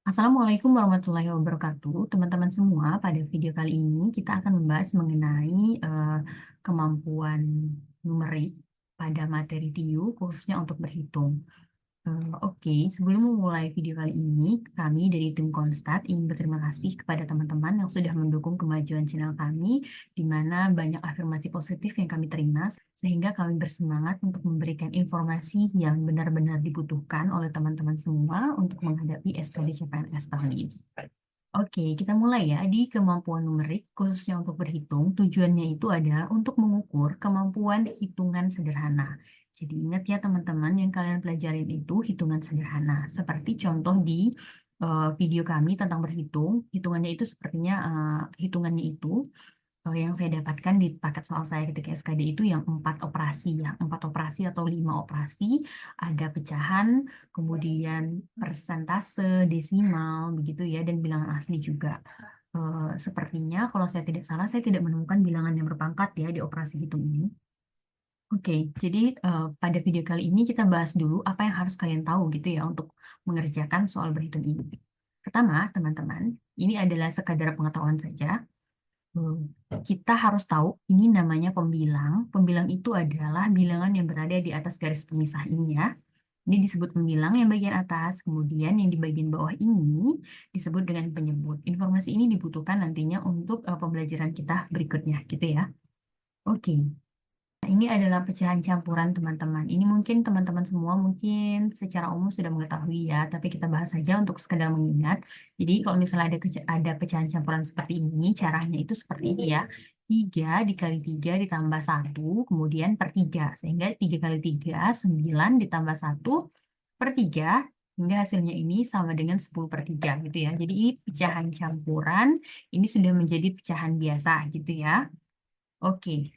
Assalamualaikum warahmatullahi wabarakatuh. Teman-teman semua, pada video kali ini kita akan membahas mengenai kemampuan numerik pada materi TIU, khususnya untuk berhitung. Oke, sebelum memulai video kali ini, kami dari tim Konstat ingin berterima kasih kepada teman-teman yang sudah mendukung kemajuan channel kami, di mana banyak afirmasi positif yang kami terima, sehingga kami bersemangat untuk memberikan informasi yang benar-benar dibutuhkan oleh teman-teman semua untuk menghadapi SKD CPNS tahun ini. Oke, kita mulai ya. Di kemampuan numerik, khususnya untuk berhitung, tujuannya itu ada untuk mengukur kemampuan hitungan sederhana. Jadi ingat ya teman-teman, yang kalian pelajarin itu hitungan sederhana. Seperti contoh di video kami tentang berhitung, hitungannya itu sepertinya hitungannya itu yang saya dapatkan di paket soal saya ketika SKD itu yang 4 operasi ya, 4 operasi atau 5 operasi, ada pecahan, kemudian persentase, desimal, begitu ya, dan bilangan asli juga. Sepertinya kalau saya tidak salah, saya tidak menemukan bilangan yang berpangkat ya di operasi hitung ini. Oke, jadi pada video kali ini kita bahas dulu apa yang harus kalian tahu gitu ya untuk mengerjakan soal berhitung ini. Pertama, teman-teman, ini adalah sekadar pengetahuan saja. Kita harus tahu ini namanya pembilang. Pembilang itu adalah bilangan yang berada di atas garis pemisah ini ya. Ini disebut pembilang yang bagian atas, kemudian yang di bagian bawah ini disebut dengan penyebut. Informasi ini dibutuhkan nantinya untuk pembelajaran kita berikutnya gitu ya. Oke. Ini adalah pecahan campuran teman-teman. Ini mungkin teman-teman semua mungkin secara umum sudah mengetahui ya, tapi kita bahas saja untuk sekedar mengingat. Jadi kalau misalnya ada pecahan campuran seperti ini, caranya itu seperti ini ya. 3 dikali 3 ditambah 1, kemudian per 3. Sehingga 3 kali 3, 9 ditambah 1 per 3, hingga hasilnya ini sama dengan 10 per 3 gitu ya. Jadi ini pecahan campuran, ini sudah menjadi pecahan biasa gitu ya. Oke.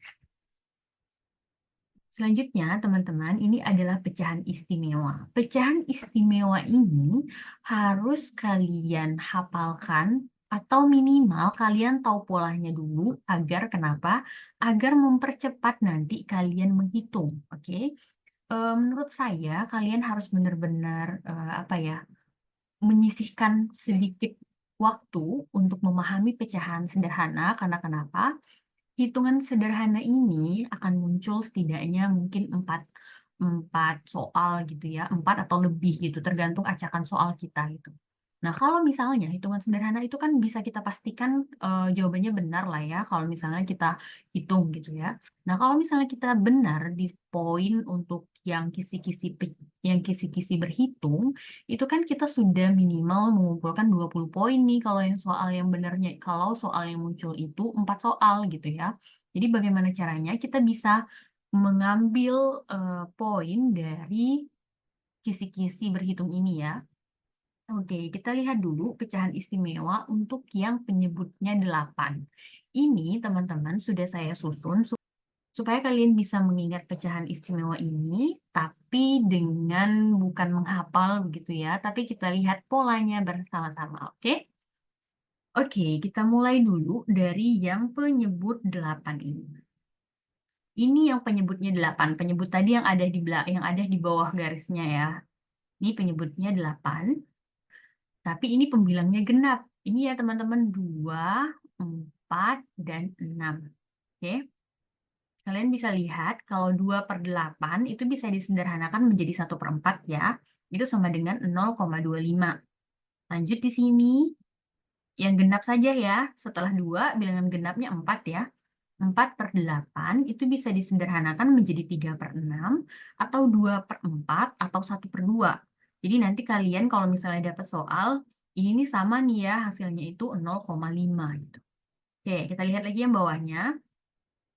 Selanjutnya, teman-teman, ini adalah pecahan istimewa. Pecahan istimewa ini harus kalian hafalkan atau minimal kalian tahu polanya dulu agar kenapa? Agar mempercepat nanti kalian menghitung, oke? Menurut saya kalian harus benar-benar apa ya? Menyisihkan sedikit waktu untuk memahami pecahan sederhana karena kenapa? Hitungan sederhana ini akan muncul setidaknya mungkin empat soal gitu ya, 4 atau lebih gitu, tergantung acakan soal kita gitu. Nah, kalau misalnya hitungan sederhana itu kan bisa kita pastikan jawabannya benar lah ya, kalau misalnya kita hitung gitu ya. Nah, kalau misalnya kita benar di poin untuk yang kisi-kisi berhitung, itu kan kita sudah minimal mengumpulkan 20 poin nih kalau yang soal yang benarnya, kalau soal yang muncul itu 4 soal gitu ya. Jadi bagaimana caranya kita bisa mengambil poin dari kisi-kisi berhitung ini ya. Oke, kita lihat dulu pecahan istimewa untuk yang penyebutnya 8. Ini teman-teman sudah saya susun supaya kalian bisa mengingat pecahan istimewa ini, tapi dengan bukan menghafal begitu ya, tapi kita lihat polanya bersama-sama, oke? Oke, kita mulai dulu dari yang penyebut 8 ini. Ini yang penyebutnya 8. Penyebut tadi yang ada di bawah garisnya ya. Ini penyebutnya 8. Tapi ini pembilangnya genap. Ini ya teman-teman 2, 4, dan 6. Oke. Kalian bisa lihat kalau 2 per 8 itu bisa disederhanakan menjadi 1 per 4 ya. Itu sama dengan 0,25. Lanjut di sini. Yang genap saja ya. Setelah 2, bilangan genapnya 4 ya. 4 per 8 itu bisa disederhanakan menjadi 3 per 6 atau 2 per 4 atau 1 per 2. Jadi nanti kalian kalau misalnya dapat soal, ini nih sama nih ya, hasilnya itu 0,5 gitu. Oke, kita lihat lagi yang bawahnya.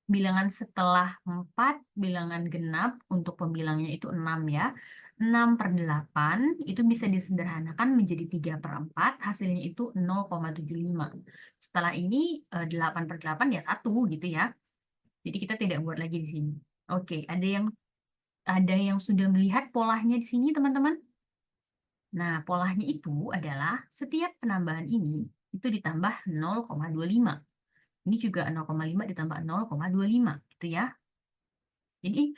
Bilangan setelah 4, bilangan genap untuk pembilangnya itu 6 ya. 6 per 8 itu bisa disederhanakan menjadi 3 per 4, hasilnya itu 0,75. Setelah ini 8 per 8 ya 1 gitu ya. Jadi kita tidak buat lagi di sini. Oke, ada yang sudah melihat polanya di sini, teman-teman? Nah, polanya itu adalah setiap penambahan ini itu ditambah 0,25. Ini juga 0,5 ditambah 0,25 gitu ya. Jadi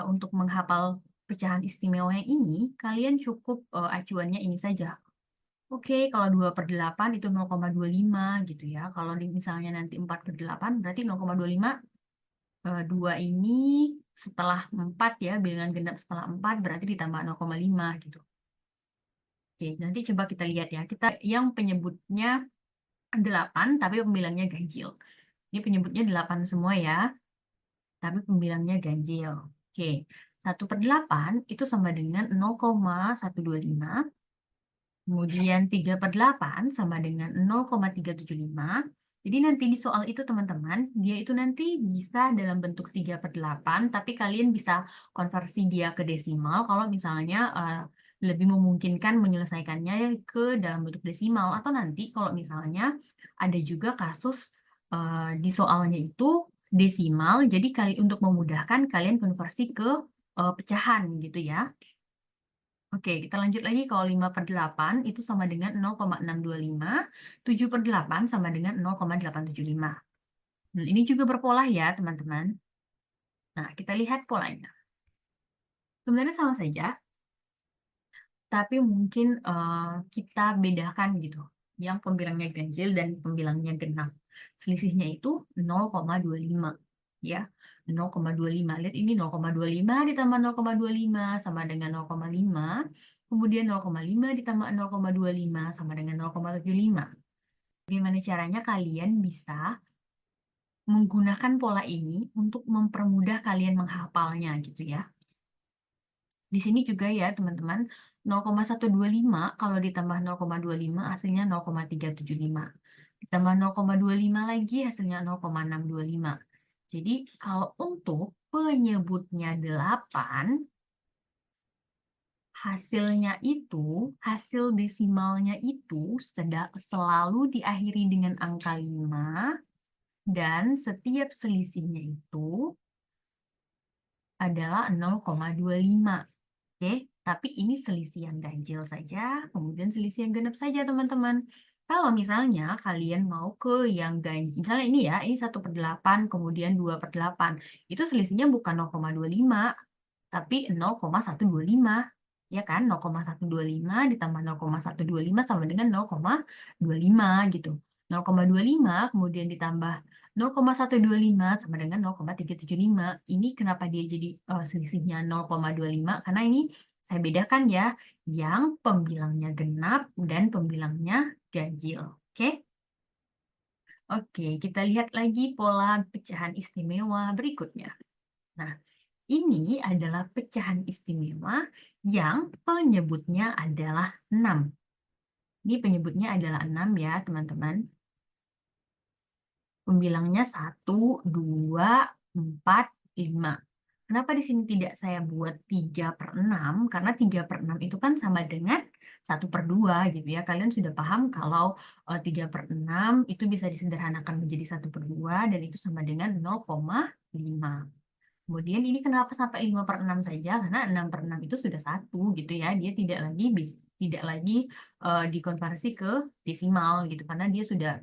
untuk menghafal pecahan istimewa yang ini, kalian cukup acuannya ini saja. Oke, kalau 2/8 itu 0,25 gitu ya. Kalau misalnya nanti 4/8 berarti 0,25. 2 ini setelah 4 ya, bilangan genap setelah 4 berarti ditambah 0,5 gitu. Oke, nanti coba kita lihat ya. Kita yang penyebutnya 8 tapi pembilangnya ganjil. Ini penyebutnya 8 semua ya, tapi pembilangnya ganjil. Oke, 1/8 itu sama dengan 0,125. Kemudian 3/8 sama dengan 0,375. Jadi nanti di soal itu teman-teman, dia itu nanti bisa dalam bentuk 3/8, tapi kalian bisa konversi dia ke desimal kalau misalnya lebih memungkinkan menyelesaikannya ke dalam bentuk desimal. Atau nanti kalau misalnya ada juga kasus di soalnya itu desimal, jadi untuk memudahkan kalian konversi ke pecahan gitu ya. Oke, kita lanjut lagi. Kalau 5/8 itu sama dengan 0,625, 7/8 sama dengan 0,875. Nah, ini juga berpola ya, teman-teman. Nah, kita lihat polanya. Sebenarnya sama saja, tapi mungkin kita bedakan gitu. Yang pembilangnya ganjil dan pembilangnya genap. Selisihnya itu 0,25. Ya, 0,25. Lihat ini 0,25 ditambah 0,25 sama dengan 0,5. Kemudian 0,5 ditambah 0,25 sama dengan 0,75. Bagaimana caranya kalian bisa menggunakan pola ini untuk mempermudah kalian menghafalnya gitu ya. Di sini juga ya teman-teman, 0,125 kalau ditambah 0,25 hasilnya 0,375. Ditambah 0,25 lagi hasilnya 0,625. Jadi kalau untuk penyebutnya 8, hasil desimalnya itu selalu diakhiri dengan angka 5 dan setiap selisihnya itu adalah 0,25. Oke, tapi ini selisih yang ganjil saja, kemudian selisih yang genap saja, teman-teman. Kalau misalnya kalian mau ke yang ganjil, misalnya ini ya, ini 1/8, kemudian 2/8. Itu selisihnya bukan 0,25, tapi 0,125. Ya kan, 0,125 ditambah 0,125 sama dengan 0,25 gitu. 0,25 kemudian ditambah 0,125 sama dengan 0,375. Ini kenapa dia jadi selisihnya 0,25? Karena ini saya bedakan ya, yang pembilangnya genap dan pembilangnya ganjil. Oke? Oke, kita lihat lagi pola pecahan istimewa berikutnya. Nah, ini adalah pecahan istimewa yang penyebutnya adalah 6. Ini penyebutnya /6 ya, teman-teman. Pembilangnya 1, 2, 4, 5. Kenapa di sini tidak saya buat 3/6? Karena 3/6 itu kan sama dengan 1/2 gitu ya. Kalian sudah paham kalau 3/6 itu bisa disederhanakan menjadi 1/2 dan itu sama dengan 0,5. Kemudian ini kenapa sampai 5/6 saja? Karena 6/6 itu sudah 1 gitu ya. Dia tidak lagi dikonversi ke desimal gitu karena dia sudah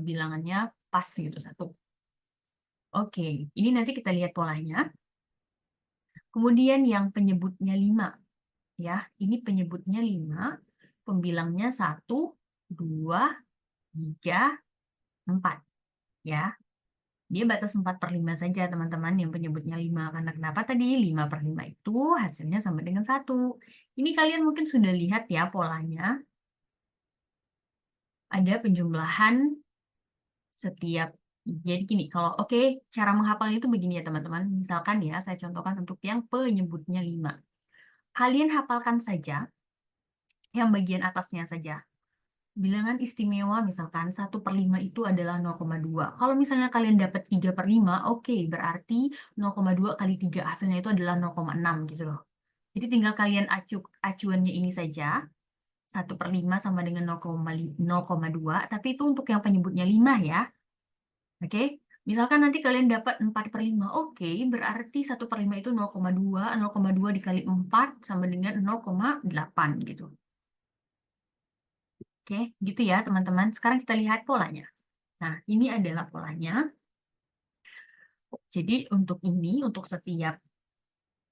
bilangannya pas gitu 1. Oke, ini nanti kita lihat polanya. Kemudian yang penyebutnya 5 ya. Ini penyebutnya 5, pembilangnya 1, 2, 3, 4 ya. Dia batas 4/5 saja, teman-teman, yang penyebutnya 5. Karena kenapa tadi? 5/5 itu hasilnya sama dengan 1. Ini kalian mungkin sudah lihat ya polanya. Ada penjumlahan setiap. Jadi gini, kalau cara menghafalnya itu begini ya, teman-teman. Misalkan ya, saya contohkan untuk yang penyebutnya 5. Kalian hafalkan saja yang bagian atasnya saja. Bilangan istimewa misalkan 1/5 itu adalah 0,2. Kalau misalnya kalian dapat 3/5, oke, berarti 0,2 kali 3 hasilnya itu adalah 0,6 gitu loh. Jadi tinggal kalian acuannya ini saja. 1/5 sama dengan 0,2, tapi itu untuk yang penyebutnya 5 ya. Oke, misalkan nanti kalian dapat 4/5, oke, berarti 1/5 itu 0,2, 0,2 dikali 4 sama dengan 0,8 gitu. Oke, gitu ya teman-teman. Sekarang kita lihat polanya. Nah, ini adalah polanya. Jadi untuk ini, untuk setiap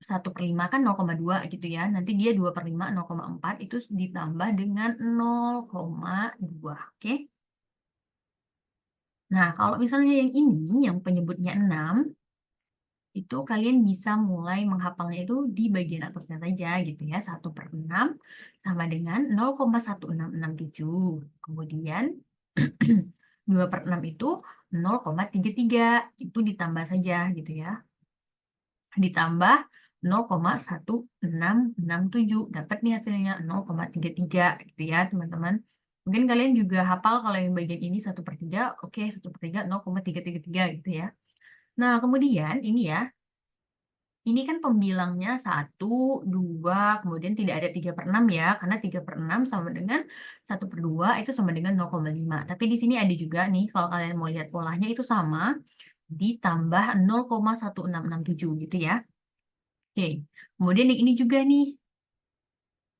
1/5 kan 0,2 gitu ya. Nanti dia 2/5, 0,4 itu ditambah dengan 0,2. Oke. Nah, kalau misalnya yang ini, yang penyebutnya 6, itu kalian bisa mulai menghafalnya itu di bagian atasnya saja gitu ya. 1/6 sama dengan 0,1667. Kemudian 2/6 itu 0,33. Itu ditambah saja gitu ya. Ditambah 0,1667. Dapat nih hasilnya 0,33 gitu ya teman-teman. Mungkin kalian juga hafal kalau yang bagian ini 1/3, oke 1/3 0,333 gitu ya. Nah kemudian ini ya, ini kan pembilangnya 1, 2, kemudian tidak ada 3/6 ya, karena 3/6 sama dengan 1/2 itu sama dengan 0,5. Tapi di sini ada juga nih, kalau kalian mau lihat polanya itu sama, ditambah 0,1667 gitu ya. Oke, kemudian yang ini juga nih,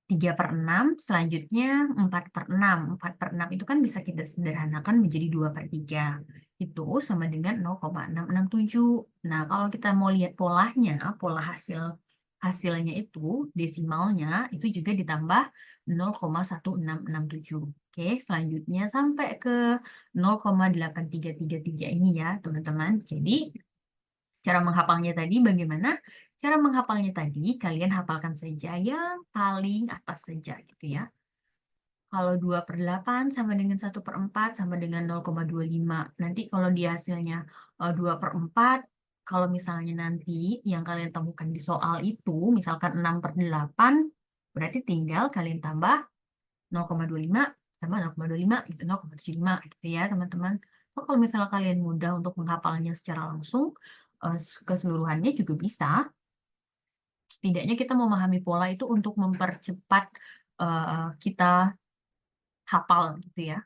3/6, selanjutnya 4/6. 4/6 itu kan bisa kita sederhanakan menjadi 2/3. Itu sama dengan 0,667. Nah, kalau kita mau lihat polanya, pola hasilnya itu, desimalnya, itu juga ditambah 0,1667. Oke, selanjutnya sampai ke 0,8333 ini ya, teman-teman. Jadi, cara menghafalnya tadi bagaimana? Cara menghafalnya tadi, kalian hafalkan saja yang paling atas saja gitu ya. Kalau 2/8 sama dengan 1/4 sama dengan 0,25. Nanti kalau dia hasilnya 2/4, kalau misalnya nanti yang kalian temukan di soal itu, misalkan 6/8, berarti tinggal kalian tambah 0,25 sama 0,25 gitu, 0,75 gitu ya teman-teman. Oh, kalau misalnya kalian mudah untuk menghafalnya secara langsung, keseluruhannya juga bisa. Setidaknya kita memahami pola itu untuk mempercepat kita hafal gitu ya.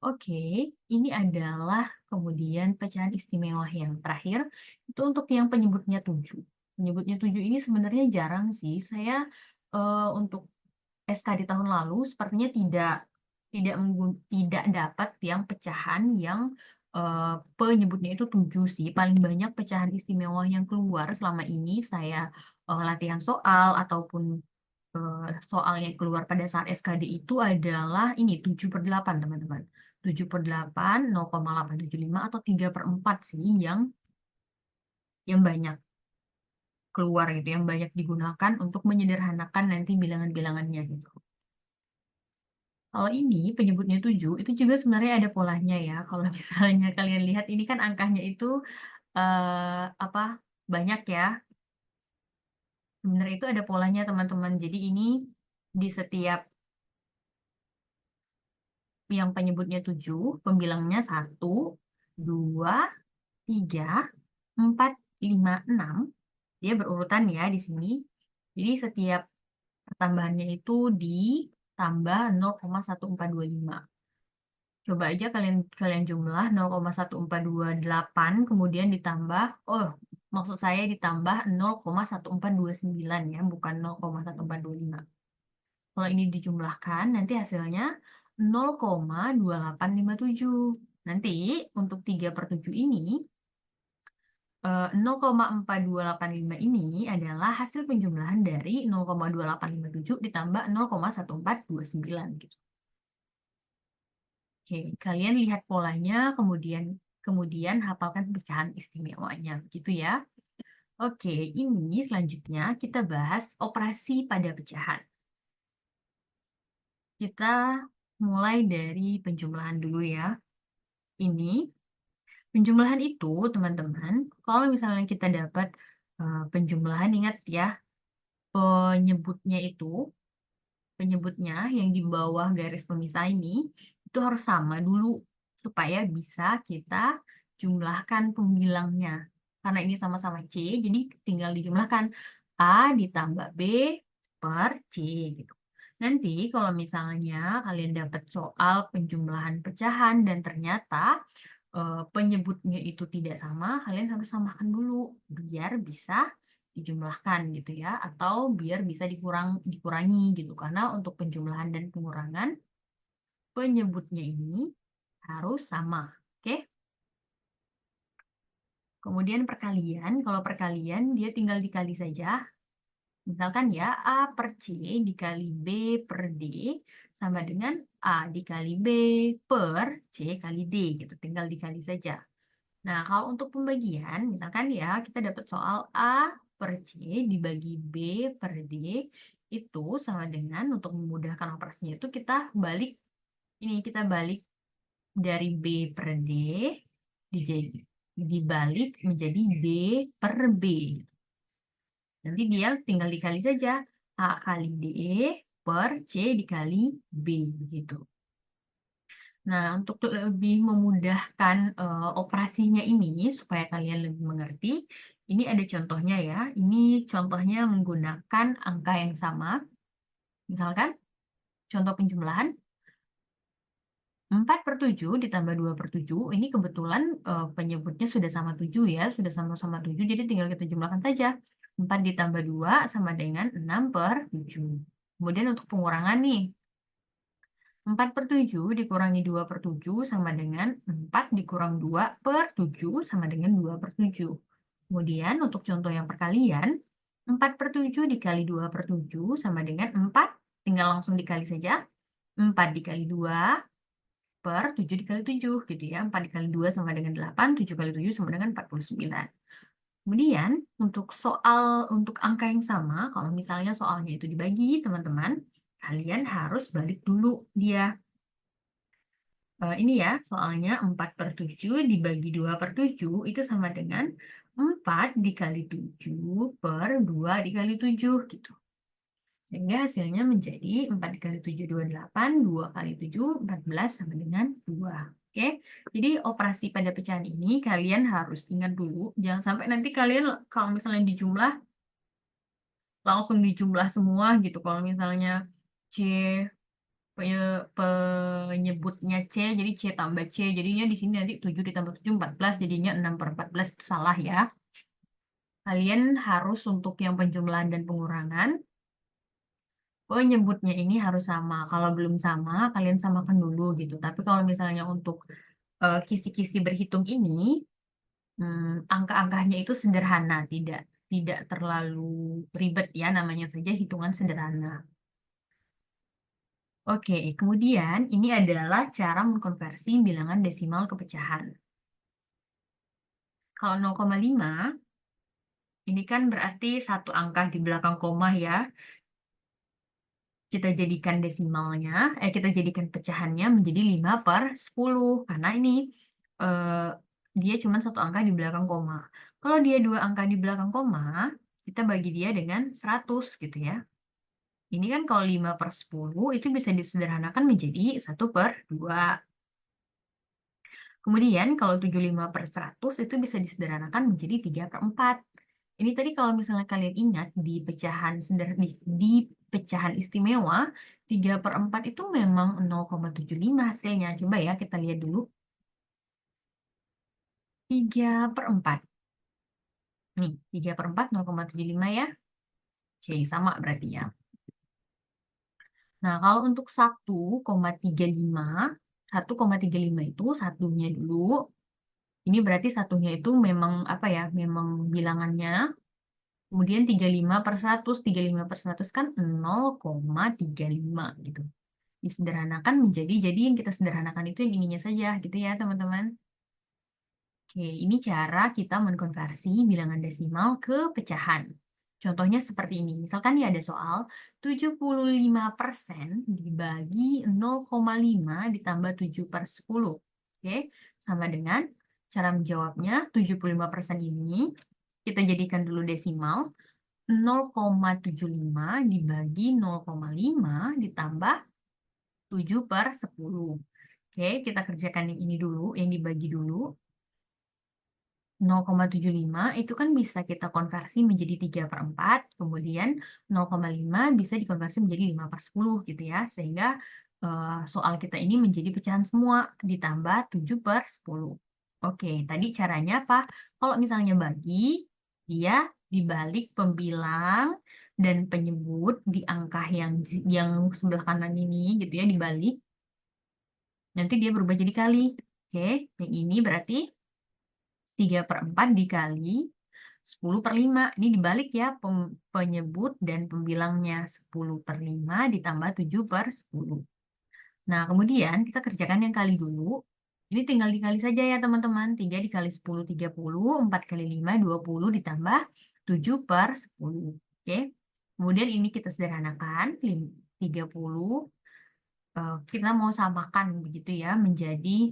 Oke, ini adalah kemudian pecahan istimewa yang terakhir, itu untuk yang penyebutnya 7. Penyebutnya 7 ini sebenarnya jarang sih, saya untuk SK di tahun lalu sepertinya tidak dapat yang pecahan yang penyebutnya itu 7 sih. Paling banyak pecahan istimewa yang keluar selama ini saya latihan soal ataupun soal yang keluar pada saat SKD itu adalah ini 7/8 teman-teman. 7/8, 0,875 atau 3/4 sih yang banyak keluar gitu, yang banyak digunakan untuk menyederhanakan nanti bilangan-bilangannya gitu. Kalau ini penyebutnya 7, itu juga sebenarnya ada polanya ya. Kalau misalnya kalian lihat ini kan angkanya itu apa, banyak ya. Sebenarnya itu ada polanya teman-teman. Jadi ini di setiap yang penyebutnya 7, pembilangnya 1, 2, 3, 4, 5, 6. Dia berurutan ya di sini. Jadi setiap pertambahannya itu ditambah 0,1425. Coba aja kalian kalian jumlah 0,1428 kemudian ditambah, maksud saya ditambah 0,1429 ya, bukan 0,1425. Kalau ini dijumlahkan, nanti hasilnya 0,2857. Nanti untuk 3/7 ini, 0,4285 ini adalah hasil penjumlahan dari 0,2857 ditambah 0,1429 gitu. Oke, kalian lihat polanya, kemudian hafalkan pecahan istimewanya, gitu ya. Oke, ini selanjutnya kita bahas operasi pada pecahan. Kita mulai dari penjumlahan dulu ya. Ini penjumlahan itu, teman-teman, kalau misalnya kita dapat penjumlahan, ingat ya, penyebutnya itu, penyebutnya yang di bawah garis pemisah ini, itu harus sama dulu, supaya bisa kita jumlahkan pembilangnya. Karena ini sama-sama C, jadi tinggal dijumlahkan A ditambah B per C, gitu. Nanti kalau misalnya kalian dapat soal penjumlahan pecahan dan ternyata penyebutnya itu tidak sama, kalian harus samakan dulu biar bisa dijumlahkan gitu ya, atau biar bisa dikurangi gitu. Karena untuk penjumlahan dan pengurangan penyebutnya ini harus sama. Oke? Kemudian perkalian, kalau perkalian dia tinggal dikali saja. Misalkan ya, A per C dikali B per D sama dengan A dikali B per C kali D, gitu. Tinggal dikali saja. Nah, kalau untuk pembagian, misalkan ya, kita dapat soal A per C dibagi B per D, itu sama dengan, untuk memudahkan operasinya itu kita balik, kita balik dari B per D, dibalik menjadi B per B. Nanti dia tinggal dikali saja. A kali D per C dikali B, begitu. Nah, untuk lebih memudahkan operasinya ini, supaya kalian lebih mengerti, ini ada contohnya ya. Ini contohnya menggunakan angka yang sama. Misalkan, contoh penjumlahan, 4/7 ditambah 2/7, ini kebetulan penyebutnya sudah sama 7 ya, sudah sama-sama 7, jadi tinggal kita jumlahkan saja. 4 ditambah 2 sama dengan 6/7. Kemudian untuk pengurangan nih, 4/7 dikurangi 2/7 sama dengan 4 dikurang 2/7 sama dengan 2/7. Kemudian untuk contoh yang perkalian, 4/7 dikali 2/7 sama dengan 4, tinggal langsung dikali saja. 4 dikali 2 per 7 dikali 7, gitu ya. 4 dikali 2 sama dengan 8, 7 kali 7 sama dengan 49. Kemudian, untuk angka yang sama, kalau misalnya soalnya itu dibagi, teman-teman, kalian harus balik dulu dia. Ini ya, soalnya 4/7 dibagi 2/7 itu sama dengan 4 dikali 7 per 2 dikali 7, gitu. Sehingga hasilnya menjadi 4 dikali 7, 28, 2 kali 7, 14 sama dengan 2. Oke, jadi operasi pada pecahan ini kalian harus ingat dulu, jangan sampai nanti kalian kalau misalnya dijumlah, langsung dijumlah semua gitu. Kalau misalnya C, penyebutnya C, jadi C tambah C, jadinya di sini nanti 7 ditambah 7, 14, jadinya 6/14, itu salah ya. Kalian harus untuk yang penjumlahan dan pengurangan, nyebutnya ini harus sama. Kalau belum sama, kalian samakan dulu gitu. Tapi kalau misalnya untuk kisi-kisi berhitung ini, angka-angkanya itu sederhana, tidak terlalu ribet ya, namanya saja hitungan sederhana. Oke, kemudian ini adalah cara mengkonversi bilangan desimal ke pecahan. Kalau 0,5, ini kan berarti satu angka di belakang koma ya. Kita jadikan desimalnya, kita jadikan pecahannya menjadi 5/10, karena ini dia cuma satu angka di belakang koma. Kalau dia dua angka di belakang koma, kita bagi dia dengan 100 gitu ya. Ini kan kalau 5/10 itu bisa disederhanakan menjadi 1/2. Kemudian kalau 75/100 itu bisa disederhanakan menjadi 3/4. Ini tadi kalau misalnya kalian ingat di pecahan istimewa, 3/4 itu memang 0,75 hasilnya. Coba ya kita lihat dulu. 3/4. Nih, 3/4 0,75 ya. Oke, sama berarti ya. Nah, kalau untuk 1,35, 1,35 itu satunya dulu. Ini berarti satunya itu memang apa ya? Memang bilangannya. Kemudian 35/100, 35/100 kan 0,35 gitu. Disederhanakan jadi yang kita sederhanakan itu yang ininya saja gitu ya teman-teman. Oke, ini cara kita mengkonversi bilangan desimal ke pecahan. Contohnya seperti ini. Misalkan ya ada soal 75% dibagi 0,5 ditambah 7/10. Oke, sama dengan cara menjawabnya 75% ini kita jadikan dulu desimal. 0,75 dibagi 0,5 ditambah 7/10. Oke, kita kerjakan yang ini dulu, yang dibagi dulu. 0,75 itu kan bisa kita konversi menjadi 3/4, kemudian 0,5 bisa dikonversi menjadi 5/10 gitu ya, sehingga soal kita ini menjadi pecahan semua, ditambah 7/10. Oke, tadi caranya apa? Kalau misalnya bagi, dia dibalik pembilang dan penyebut di angka yang sebelah kanan ini gitu ya, dibalik. Nanti dia berubah jadi kali. Oke, yang ini berarti 3/4 dikali 10/5. Ini dibalik ya, penyebut dan pembilangnya. 10/5 ditambah 7/10. Nah, kemudian kita kerjakan yang kali dulu. Ini tinggal dikali saja ya teman-teman. 3 dikali 10, 30. 4 kali 5, 20. Ditambah 7/10. Oke. Kemudian ini kita sederhanakan. 30. Kita mau samakan begitu ya, menjadi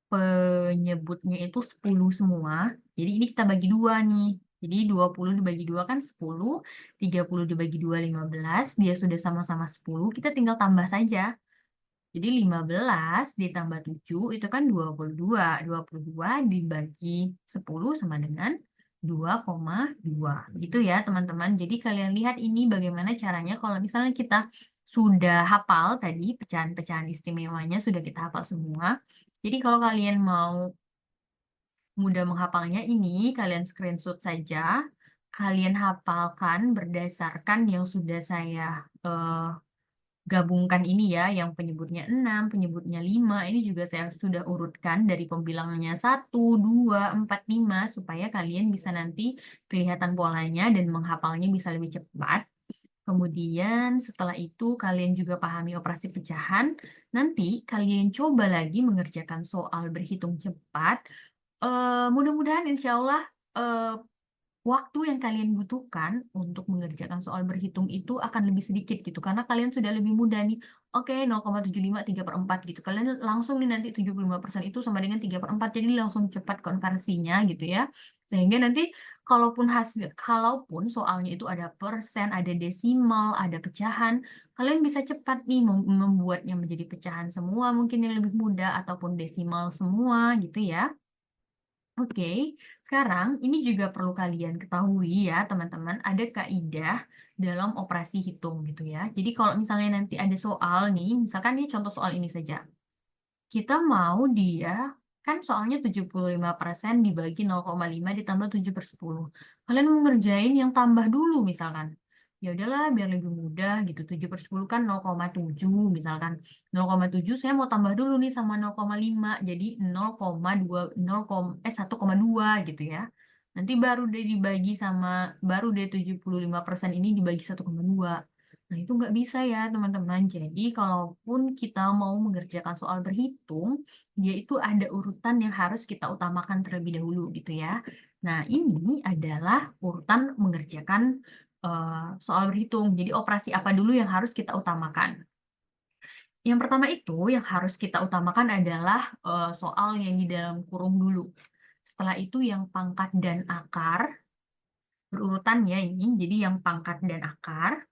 penyebutnya itu 10 semua. Jadi ini kita bagi 2 nih. Jadi 20 dibagi 2 kan 10, 30 dibagi 2 15, dia sudah sama-sama 10, kita tinggal tambah saja. Jadi 15 ditambah 7 itu kan 22. 22 dibagi 10 sama dengan 2,2. Gitu ya teman-teman. Jadi kalian lihat ini bagaimana caranya kalau misalnya kita sudah hafal tadi pecahan-pecahan istimewanya sudah kita hafal semua. Jadi kalau kalian mau mudah menghafalnya ini, kalian screenshot saja, kalian hafalkan berdasarkan yang sudah saya gabungkan ini ya, yang penyebutnya 6, penyebutnya 5, ini juga saya sudah urutkan dari pembilangnya 1, 2, 4, 5, supaya kalian bisa nanti kelihatan polanya dan menghafalnya bisa lebih cepat. Kemudian setelah itu kalian juga pahami operasi pecahan, nanti kalian coba lagi mengerjakan soal berhitung cepat. Mudah-mudahan insya Allah waktu yang kalian butuhkan untuk mengerjakan soal berhitung itu akan lebih sedikit gitu, karena kalian sudah lebih mudah nih. Oke, 0,75 3/4 gitu. Kalian langsung nih nanti 75% itu sama dengan 3/4, jadi langsung cepat konversinya gitu ya. Sehingga nanti kalaupun soalnya itu ada persen, ada desimal, ada pecahan, kalian bisa cepat nih membuatnya menjadi pecahan semua mungkin yang lebih mudah ataupun desimal semua gitu ya. Oke, sekarang ini juga perlu kalian ketahui ya teman-teman, ada kaidah dalam operasi hitung gitu ya. Jadi kalau misalnya nanti ada soal nih, misalkan ini contoh soal ini saja. Kita mau dia, kan soalnya 75% dibagi 0,5 ditambah 7/10. Kalian mau ngerjain yang tambah dulu misalkan. Ya udahlah biar lebih mudah gitu. 7/10 kan 0,7 misalkan. 0,7 saya mau tambah dulu nih sama 0,5. Jadi 0,2 1,2 gitu ya. Nanti baru deh 75% ini dibagi 1,2. Nah, itu nggak bisa ya, teman-teman. Jadi, kalaupun kita mau mengerjakan soal berhitung, dia itu ada urutan yang harus kita utamakan terlebih dahulu, gitu ya. Nah, ini adalah urutan mengerjakan soal berhitung. Jadi, operasi apa dulu yang harus kita utamakan? Yang pertama itu, yang harus kita utamakan adalah soal yang di dalam kurung dulu. Setelah itu, yang pangkat dan akar, berurutan ya ini. Jadi, yang pangkat dan akar.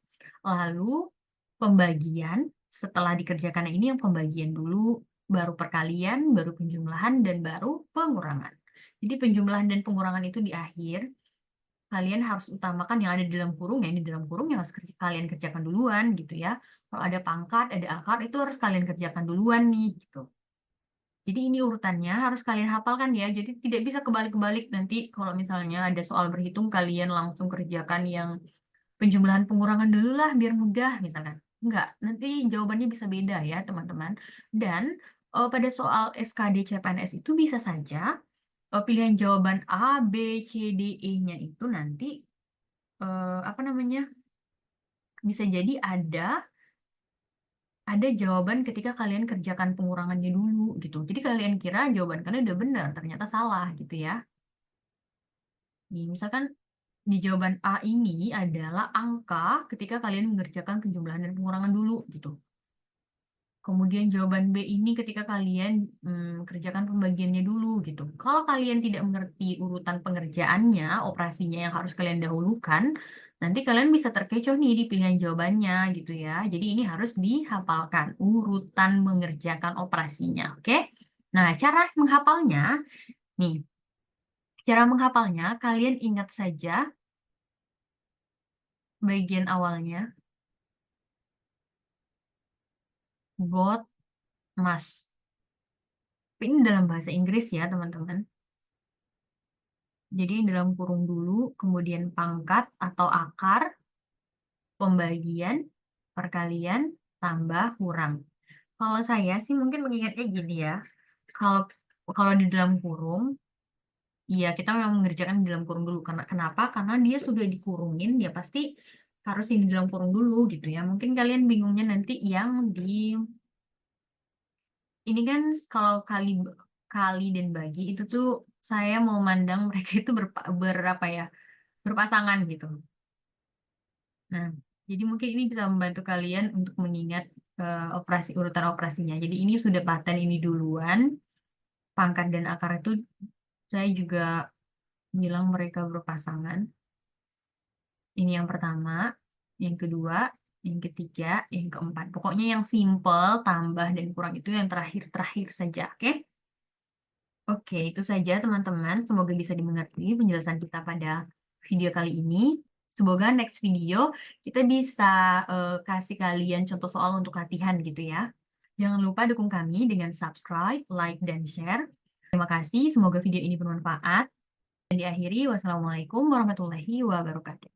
Lalu pembagian, setelah dikerjakan yang ini yang pembagian dulu, baru perkalian, baru penjumlahan, dan baru pengurangan. Jadi penjumlahan dan pengurangan itu di akhir, kalian harus utamakan yang ada di dalam kurung, yang di dalam kurung yang harus kalian kerjakan duluan gitu ya. Kalau ada pangkat, ada akar, itu harus kalian kerjakan duluan nih gitu. Jadi ini urutannya harus kalian hafalkan ya. Jadi tidak bisa kebalik-kebalik nanti kalau misalnya ada soal berhitung kalian langsung kerjakan yang penjumlahan pengurangan dulu lah biar mudah misalkan. Enggak, nanti jawabannya bisa beda ya teman-teman. Dan pada soal SKD CPNS itu bisa saja pilihan jawaban A, B, C, D, E-nya itu nanti apa namanya? Bisa jadi ada jawaban ketika kalian kerjakan pengurangannya dulu gitu. Jadi kalian kira jawaban kalian udah benar, ternyata salah gitu ya. Nih, misalkan di jawaban A ini adalah angka ketika kalian mengerjakan penjumlahan dan pengurangan dulu gitu. Kemudian jawaban B ini ketika kalian kerjakan pembagiannya dulu gitu. Kalau kalian tidak mengerti urutan pengerjaannya, operasinya yang harus kalian dahulukan, nanti kalian bisa terkecoh nih di pilihan jawabannya gitu ya. Jadi ini harus dihafalkan urutan mengerjakan operasinya, oke? Nah, cara menghafalnya kalian ingat saja bagian awalnya, got, must. Ini dalam bahasa Inggris ya, teman-teman. Jadi dalam kurung dulu, kemudian pangkat atau akar, pembagian, perkalian, tambah, kurang. Kalau saya sih mungkin mengingatnya gini ya. Kalau Kalau di dalam kurung, iya kita memang mengerjakan di dalam kurung dulu. Karena kenapa? Karena dia sudah dikurungin, ya pasti harus yang di dalam kurung dulu gitu ya. Mungkin kalian bingungnya nanti yang di ini kan kalau kali dan bagi itu tuh saya mau mandang mereka itu berapa ya? Berpasangan gitu. Nah, jadi mungkin ini bisa membantu kalian untuk mengingat urutan operasinya. Jadi ini sudah paten ini duluan, pangkat dan akar itu saya juga bilang mereka berpasangan. Ini yang pertama, yang kedua, yang ketiga, yang keempat. Pokoknya yang simple, tambah dan kurang itu yang terakhir-terakhir saja, oke? Oke, itu saja teman-teman. Semoga bisa dimengerti penjelasan kita pada video kali ini. Semoga next video kita bisa kasih kalian contoh soal untuk latihan gitu ya. Jangan lupa dukung kami dengan subscribe, like, dan share. Terima kasih, semoga video ini bermanfaat. Dan diakhiri, wassalamualaikum warahmatullahi wabarakatuh.